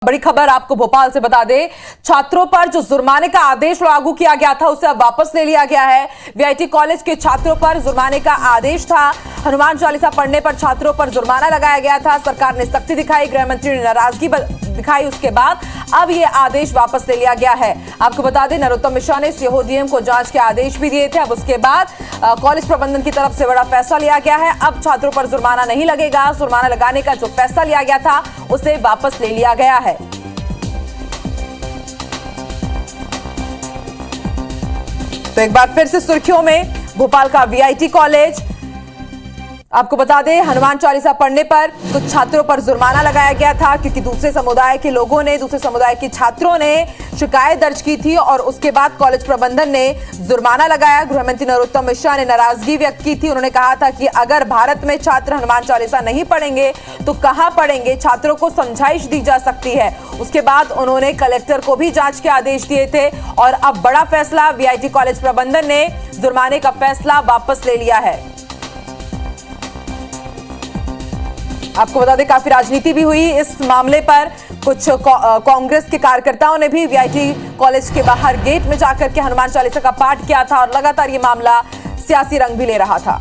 बड़ी खबर आपको भोपाल से बता दें, छात्रों पर जो जुर्माने का आदेश लागू किया गया था उसे अब वापस ले लिया गया है। वीआईटी कॉलेज के छात्रों पर जुर्माने का आदेश था। हनुमान चालीसा पढ़ने पर छात्रों पर जुर्माना लगाया गया था। सरकार ने सख्ती दिखाई, गृह मंत्री ने नाराजगी दिखाई। उसके बाद अब यह आदेश वापस ले लिया गया है। आपको बता दें, नरोत्तम मिश्रा ने सीओ डीएम को जांच के आदेश भी दिए थे। अब उसके बाद कॉलेज प्रबंधन की तरफ से बड़ा फैसला लिया गया है। अब छात्रों पर जुर्माना नहीं लगेगा। जुर्माना लगाने का जो फैसला लिया गया था उसे वापस ले लिया गया है। तो एक बार फिर से सुर्खियों में भोपाल का वीआईटी कॉलेज। आपको बता दें, हनुमान चालीसा पढ़ने पर कुछ छात्रों पर जुर्माना लगाया गया था क्योंकि दूसरे समुदाय के लोगों ने, दूसरे समुदाय के छात्रों ने शिकायत दर्ज की थी और उसके बाद कॉलेज प्रबंधन ने जुर्माना लगाया। गृह मंत्री नरोत्तम मिश्रा ने नाराजगी व्यक्त की थी। उन्होंने कहा था कि अगर भारत में छात्र हनुमान चालीसा नहीं पढ़ेंगे तो कहां पढ़ेंगे, छात्रों को समझाइश दी जा सकती है। उसके बाद उन्होंने कलेक्टर को भी जांच के आदेश दिए थे और अब बड़ा फैसला, वीआईटी कॉलेज प्रबंधन ने जुर्माने का फैसला वापस ले लिया है। आपको बता दें, काफी राजनीति भी हुई इस मामले पर। कुछ कांग्रेस के कार्यकर्ताओं ने भी वीआईटी कॉलेज के बाहर गेट में जाकर के हनुमान चालीसा का पाठ किया था और लगातार ये मामला सियासी रंग भी ले रहा था।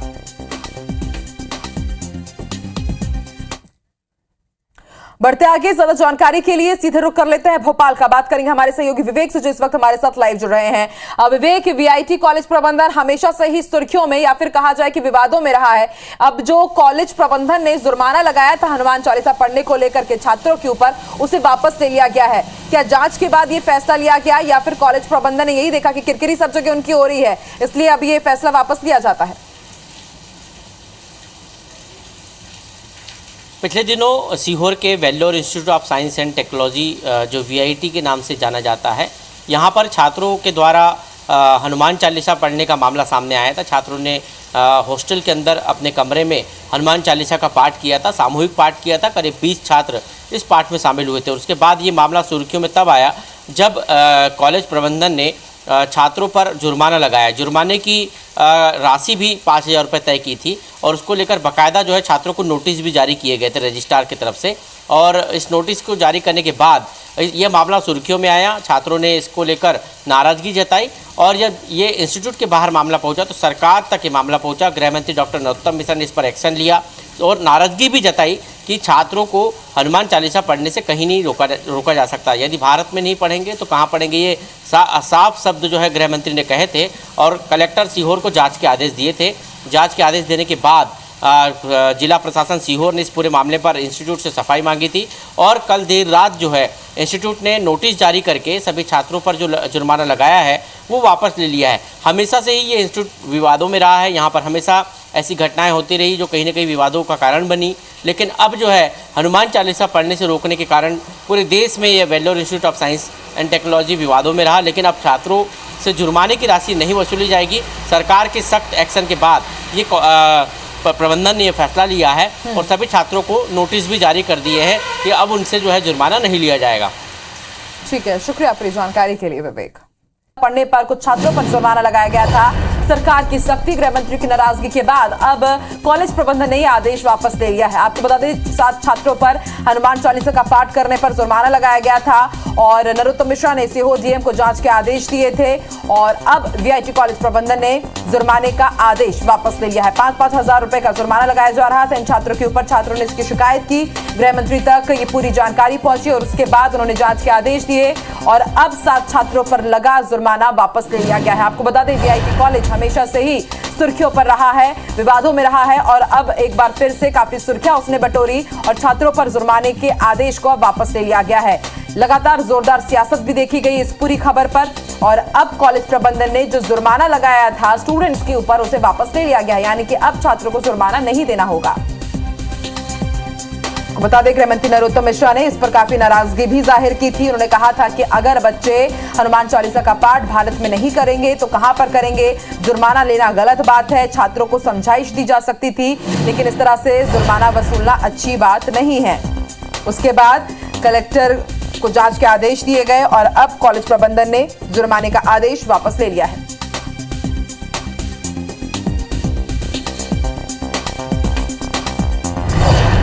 बढ़ते आगे, ज्यादा जानकारी के लिए सीधे रुख कर लेते हैं भोपाल का। बात करेंगे हमारे सहयोगी विवेक से जो इस वक्त हमारे साथ लाइव जुड़ रहे हैं। विवेक, वीआईटी कॉलेज प्रबंधन हमेशा से ही सुर्खियों में या फिर कहा जाए कि विवादों में रहा है। अब जो कॉलेज प्रबंधन ने जुर्माना लगाया था हनुमान चालीसा पढ़ने को लेकर के छात्रों के ऊपर, उसे वापस ले लिया गया है। क्या जांच के बाद ये फैसला लिया गया या फिर कॉलेज प्रबंधन ने यही देखा कि किरकिरी सब जगह उनकी हो रही है, इसलिए अब ये फैसला वापस लिया जाता है? पिछले दिनों सीहोर के Vellore institute of science and technology, जो वीआईटी के नाम से जाना जाता है, यहाँ पर छात्रों के द्वारा हनुमान चालीसा पढ़ने का मामला सामने आया था। छात्रों ने हॉस्टल के अंदर अपने कमरे में हनुमान चालीसा का पाठ किया था, सामूहिक पाठ किया था। करीब 20 छात्र इस पाठ में शामिल हुए थे। उसके बाद ये मामला सुर्खियों में तब आया जब कॉलेज प्रबंधन ने छात्रों पर जुर्माना लगाया। जुर्माने की राशि भी 5,000 रुपये तय की थी और उसको लेकर बाकायदा जो है छात्रों को नोटिस भी जारी किए गए थे रजिस्ट्रार की तरफ से। और इस नोटिस को जारी करने के बाद यह मामला सुर्खियों में आया। छात्रों ने इसको लेकर नाराज़गी जताई और जब ये इंस्टीट्यूट के बाहर मामला पहुंचा तो सरकार तक ये मामला पहुंचा। गृह मंत्री डॉक्टर नरोत्तम मिश्रा ने इस पर एक्शन लिया और नाराज़गी भी जताई कि छात्रों को हनुमान चालीसा पढ़ने से कहीं नहीं रोका जा सकता। यदि भारत में नहीं पढ़ेंगे तो कहाँ पढ़ेंगे, ये साफ शब्द जो है गृह मंत्री ने कहे थे। और कलेक्टर सीहोर को जांच के आदेश दिए थे। जांच के आदेश देने के बाद जिला प्रशासन सीहोर ने इस पूरे मामले पर इंस्टीट्यूट से सफाई मांगी थी और कल देर रात जो है इंस्टीट्यूट ने नोटिस जारी करके सभी छात्रों पर जो जुर्माना लगाया है वो वापस ले लिया है। हमेशा से ही ये इंस्टीट्यूट विवादों में रहा है। यहाँ पर हमेशा ऐसी घटनाएं होती रही जो कहीं ना कहीं विवादों का कारण बनी। लेकिन अब जो है हनुमान चालीसा पढ़ने से रोकने के कारण पूरे देश में ये Vellore institute of science and technology विवादों में रहा। लेकिन अब छात्रों से जुर्माने की राशि नहीं वसूली जाएगी। सरकार के सख्त एक्शन के बाद ये प्रबंधन ने यह फैसला लिया है और सभी छात्रों को नोटिस भी जारी कर दिए हैं कि अब उनसे जो है जुर्माना नहीं लिया जाएगा। ठीक है, शुक्रिया आपकी जानकारी के लिए विवेक। पढ़ने पर कुछ छात्रों पर जुर्माना लगाया गया था। सरकार की सख्ती, गृह मंत्री की नाराजगी के बाद अब कॉलेज प्रबंधन ने यह आदेश वापस ले लिया है। आपको बता दें, 7 छात्रों पर हनुमान चालीसा का पाठ करने पर जुर्माना लगाया गया था और नरोत्तम मिश्रा ने सीओ डीएम को जांच के आदेश दिए थे और अब वीआईटी कॉलेज प्रबंधन ने जुर्माने का आदेश वापस ले लिया है। 5-5 हजार रुपए का जुर्माना लगाया जा रहा था इन छात्रों के ऊपर। छात्रों ने इसकी शिकायत की, गृह मंत्री तक ये पूरी जानकारी पहुंची और उसके बाद उन्होंने जांच के आदेश दिए और अब 7 छात्रों पर लगा जुर्माना वापस ले लिया गया है। आपको बता दें, वीआईटी कॉलेज हमेशा से ही सुर्खियों पर रहा है, विवादों में रहा है और अब एक बार फिर से काफी सुर्खियां उसने बटोरी और छात्रों पर जुर्माने के आदेश को अब वापस ले लिया गया है। लगातार जोरदार सियासत भी देखी गई इस पूरी खबर पर और अब कॉलेज प्रबंधन ने जो जुर्माना लगाया था स्टूडेंट्स के ऊपर उसे वापस ले लिया गया है, यानी कि अब छात्रों को जुर्माना नहीं देना होगा। बता दें, गृह मंत्री नरोत्तम मिश्रा ने इस पर काफी नाराजगी भी जाहिर की थी। उन्होंने कहा था कि अगर बच्चे हनुमान चालीसा का पाठ भारत में नहीं करेंगे तो कहां पर करेंगे, जुर्माना लेना गलत बात है। छात्रों को समझाइश दी जा सकती थी लेकिन इस तरह से जुर्माना वसूलना अच्छी बात नहीं है। उसके बाद कलेक्टर को जांच के आदेश दिए गए और अब कॉलेज प्रबंधन ने जुर्माने का आदेश वापस ले लिया है।